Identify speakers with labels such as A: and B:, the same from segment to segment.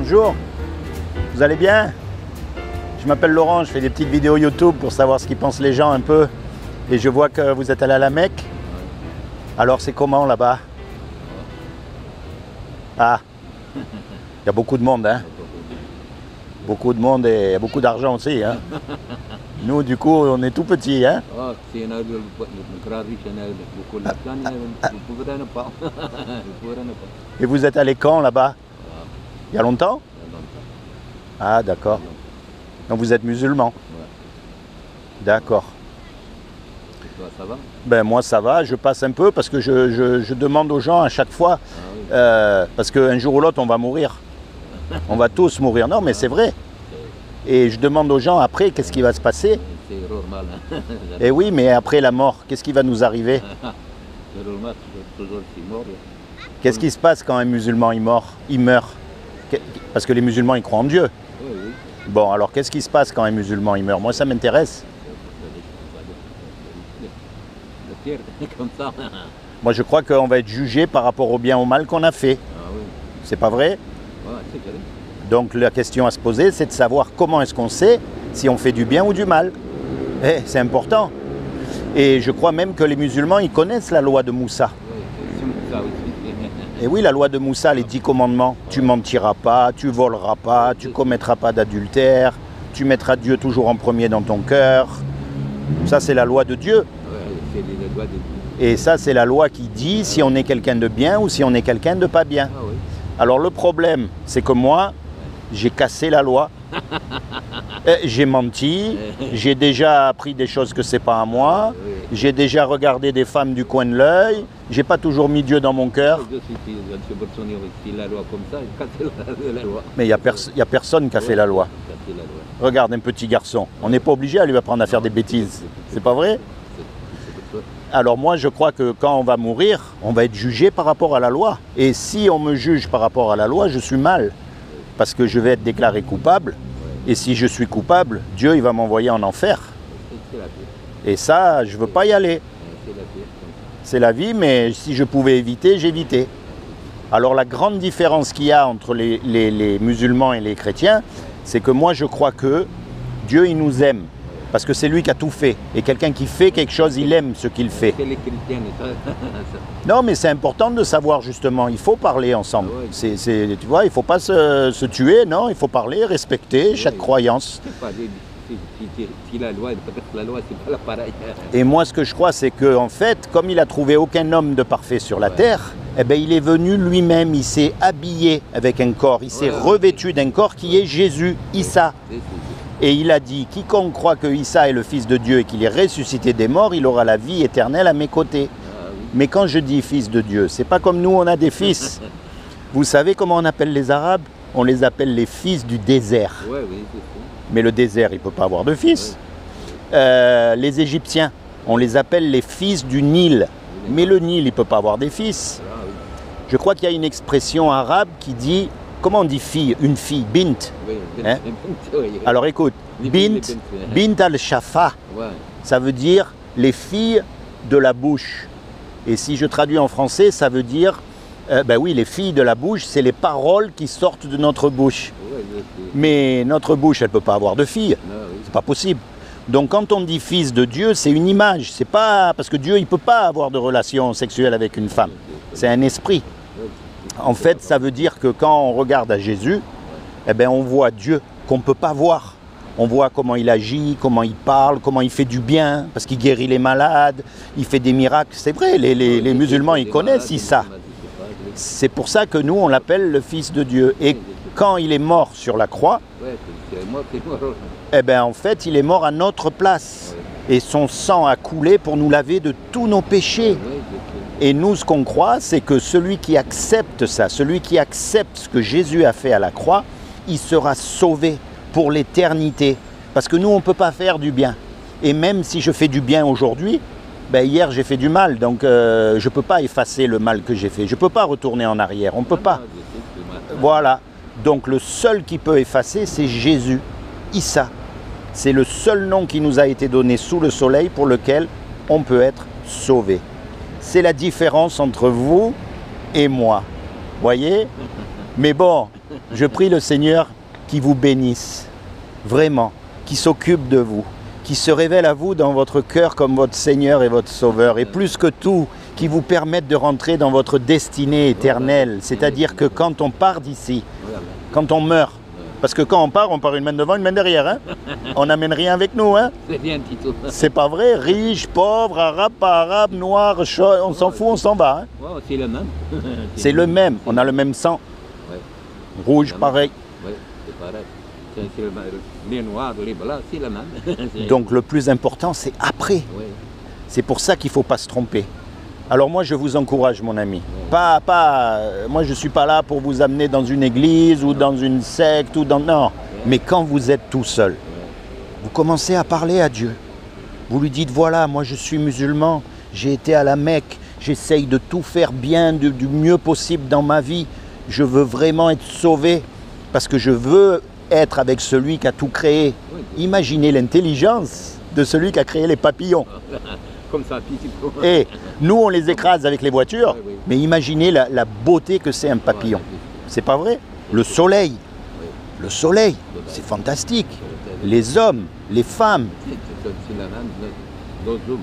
A: Bonjour, vous allez bien? Je m'appelle Laurent, je fais des petites vidéos YouTube pour savoir ce qu'ils pensent les gens un peu. Et je vois que vous êtes allé à la Mecque. Alors c'est comment là-bas? Ah, il y a beaucoup de monde, hein? Beaucoup de monde et beaucoup d'argent aussi, hein? Nous, du coup, on est tout petits, hein? Et vous êtes allé quand là-bas? Il y a longtemps? Ah, d'accord. Donc vous êtes musulman? D'accord.
B: Toi, ça va?
A: Ben moi ça va, je passe un peu parce que je demande aux gens à chaque fois, parce qu'un jour ou l'autre on va mourir. On va tous mourir, non mais c'est vrai. Et je demande aux gens après qu'est-ce qui va se passer.
B: C'est normal.
A: Et oui, mais après la mort, qu'est-ce qui va nous arriver?
B: C'est normal, toujours c'est mort.
A: Qu'est-ce qui se passe quand un musulman il meurt? Parce que les musulmans ils croient en Dieu.
B: Oui, oui.
A: Bon, alors qu'est-ce qui se passe quand un musulman il meurt? Moi ça m'intéresse.
B: Le pire, comme ça.
A: Moi je crois qu'on va être jugé par rapport au bien ou au mal qu'on a fait.
B: Ah oui,
A: C'est pas vrai?
B: ouais, c'est vrai.
A: Donc la question à se poser, c'est de savoir comment est-ce qu'on sait si on fait du bien ou du mal. C'est important. Et je crois même que les musulmans, ils connaissent la loi de Moussa.
B: Oui, c'est ça aussi.
A: Et oui, la loi de Moussa, les 10 commandements. Tu mentiras pas, tu voleras pas, tu commettras pas d'adultère, tu mettras Dieu toujours en premier dans ton cœur. Ça, c'est la loi de Dieu.
B: Ouais, c'est les doigts de Dieu.
A: Et ça, c'est la loi qui dit si on est quelqu'un de bien ou si on est quelqu'un de pas bien.
B: Ah oui.
A: Alors le problème, c'est que moi, j'ai cassé la loi. J'ai menti, j'ai déjà appris des choses que c'est pas à moi, j'ai déjà regardé des femmes du coin de l'œil, j'ai pas toujours mis Dieu dans mon cœur.
B: Si la loi comme ça, casser la loi.
A: Mais il y a personne qui a fait la loi.
B: Casser la loi.
A: Regarde un petit garçon, on n'est pas obligé à lui apprendre à faire des bêtises, c'est pas vrai? Alors moi je crois que quand on va mourir, on va être jugé par rapport à la loi. Et si on me juge par rapport à la loi, je suis mal. Parce que je vais être déclaré coupable. Et si je suis coupable, Dieu il va m'envoyer en enfer.
B: C'est la pire.
A: Et ça, je ne veux pas y aller.
B: C'est la pire.
A: C'est la vie, mais si je pouvais éviter, j'évitais. Alors la grande différence qu'il y a entre les musulmans et les chrétiens, c'est que moi je crois que Dieu il nous aime. Parce que c'est lui qui a tout fait. Et quelqu'un qui fait quelque chose, il aime ce qu'il fait.
B: C'est les chrétiens, ça.
A: Non, mais c'est important de savoir justement, il faut parler ensemble.
B: Ouais.
A: Tu vois, il ne faut pas se tuer, non, il faut parler, respecter chaque croyance.
B: C'est pas si la loi, peut-être la loi, c'est pas la pareille.
A: Et moi, ce que je crois, c'est qu'en fait, comme il a trouvé aucun homme de parfait sur la terre, eh ben, il est venu lui-même, il s'est habillé avec un corps, il s'est revêtu d'un corps qui est Jésus, Issa. Et il a dit, quiconque croit que Issa est le Fils de Dieu et qu'il est ressuscité des morts, il aura la vie éternelle à mes côtés. Mais quand je dis Fils de Dieu, c'est pas comme nous, on a des fils. Vous savez comment on appelle les Arabes? On les appelle les fils du désert.
B: Oui, oui, c'est ça.
A: Mais le désert, il ne peut pas avoir de fils. Les Égyptiens, on les appelle les fils du Nil. Mais le Nil, il ne peut pas avoir des fils.
B: Ah, oui.
A: Je crois qu'il y a une expression arabe qui dit, comment on dit fille? Une fille, bint.
B: Oui,
A: Hein?
B: oui.
A: Alors écoute, bint al-shafa,
B: Ouais.
A: ça veut dire les filles de la bouche. Et si je traduis en français, ça veut dire, ben oui, les filles de la bouche, c'est les paroles qui sortent de notre bouche.
B: Ouais,
A: Mais notre bouche, elle ne peut pas avoir de filles.
B: oui.
A: C'est pas possible. Donc quand on dit fils de Dieu, c'est une image. C'est pas parce que Dieu, il peut pas avoir de relation sexuelle avec une femme. C'est un esprit. En fait, ça veut dire que quand on regarde à Jésus, eh ben, on voit Dieu qu'on ne peut pas voir. On voit comment il agit, comment il parle, comment il fait du bien, parce qu'il guérit les malades, il fait des miracles. C'est vrai, les musulmans, ils connaissent ça. C'est pour ça que nous, on l'appelle le Fils de Dieu. Et quand il est mort sur la croix,
B: Ouais, c'est mort.
A: eh ben, en fait, il est mort à notre place. Et son sang a coulé pour nous laver de tous nos péchés. Et nous, ce qu'on croit, c'est que celui qui accepte ça, celui qui accepte ce que Jésus a fait à la croix, il sera sauvé pour l'éternité. Parce que nous, on ne peut pas faire du bien. Et même si je fais du bien aujourd'hui, ben hier j'ai fait du mal. Donc je ne peux pas effacer le mal que j'ai fait. Je ne peux pas retourner en arrière. On ne peut pas. Voilà. Donc le seul qui peut effacer, c'est Jésus, Issa. C'est le seul nom qui nous a été donné sous le soleil pour lequel on peut être sauvé. C'est la différence entre vous et moi. Voyez? Mais bon, je prie le Seigneur qui vous bénisse, vraiment, qui s'occupe de vous, qui se révèle à vous dans votre cœur comme votre Seigneur et votre Sauveur, et plus que tout, qui vous permette de rentrer dans votre destinée éternelle. C'est-à-dire que quand on part d'ici, quand on meurt, parce que quand on part une main devant, une main derrière. Hein. On n'amène rien avec nous. Hein.
B: C'est bien, Tito.
A: C'est pas vrai. Riche, pauvre, arabe, pas arabe, noir, chaud, on s'en fout, on s'en va. Hein.
B: Ouais, c'est le même.
A: C'est le même. On a le même sang.
B: Ouais.
A: Rouge, pareil.
B: Oui, c'est pareil. C'est le même. Les noirs, les blancs, c'est le même.
A: Donc le plus important, c'est après.
B: Oui.
A: C'est pour ça qu'il ne faut pas se tromper. Alors moi, je vous encourage, mon ami. Moi, je ne suis pas là pour vous amener dans une église ou dans une secte ou dans... Non. Mais quand vous êtes tout seul, vous commencez à parler à Dieu. Vous lui dites, voilà, moi je suis musulman, j'ai été à la Mecque, j'essaye de tout faire bien, du mieux possible dans ma vie. Je veux vraiment être sauvé parce que je veux être avec celui qui a tout créé. Imaginez l'intelligence de celui qui a créé les papillons.
B: Comme ça,
A: Et nous, on les écrase avec les voitures, mais imaginez la beauté que c'est un papillon. C'est pas vrai? Le soleil, c'est fantastique. Les hommes, les femmes.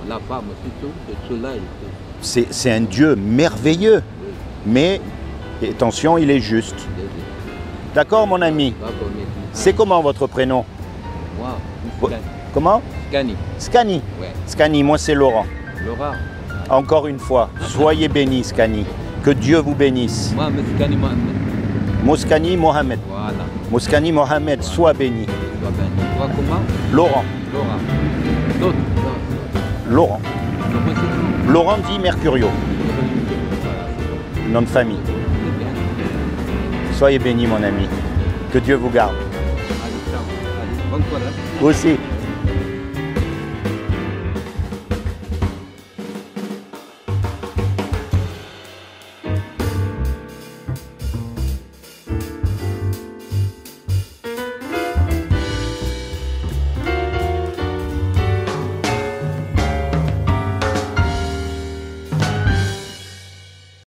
B: La femme aussi, tout, le soleil.
A: C'est un Dieu merveilleux, mais attention, il est juste. D'accord, mon ami? C'est comment votre prénom?
B: Moi,
A: Comment?
B: Scani.
A: Scani.
B: Ouais.
A: Scani, moi c'est Laurent.
B: Laura.
A: Encore une fois, soyez bénis, Scani. Que Dieu vous bénisse.
B: Moi, Scani Mohamed.
A: Mouskani Mohamed.
B: Voilà.
A: Mouskani Mohamed, sois béni.
B: Toi, ben, toi, comment?
A: Laurent.
B: Laura. D'autres?
A: Laurent.
B: Comment c'est?
A: Laurent dit Mercurio,
B: Voilà.
A: nom de famille.
B: C'est bien.
A: Soyez bénis, mon ami. Que Dieu vous garde.
B: Allez, ciao. Allez, bonne soirée.
A: Vous aussi.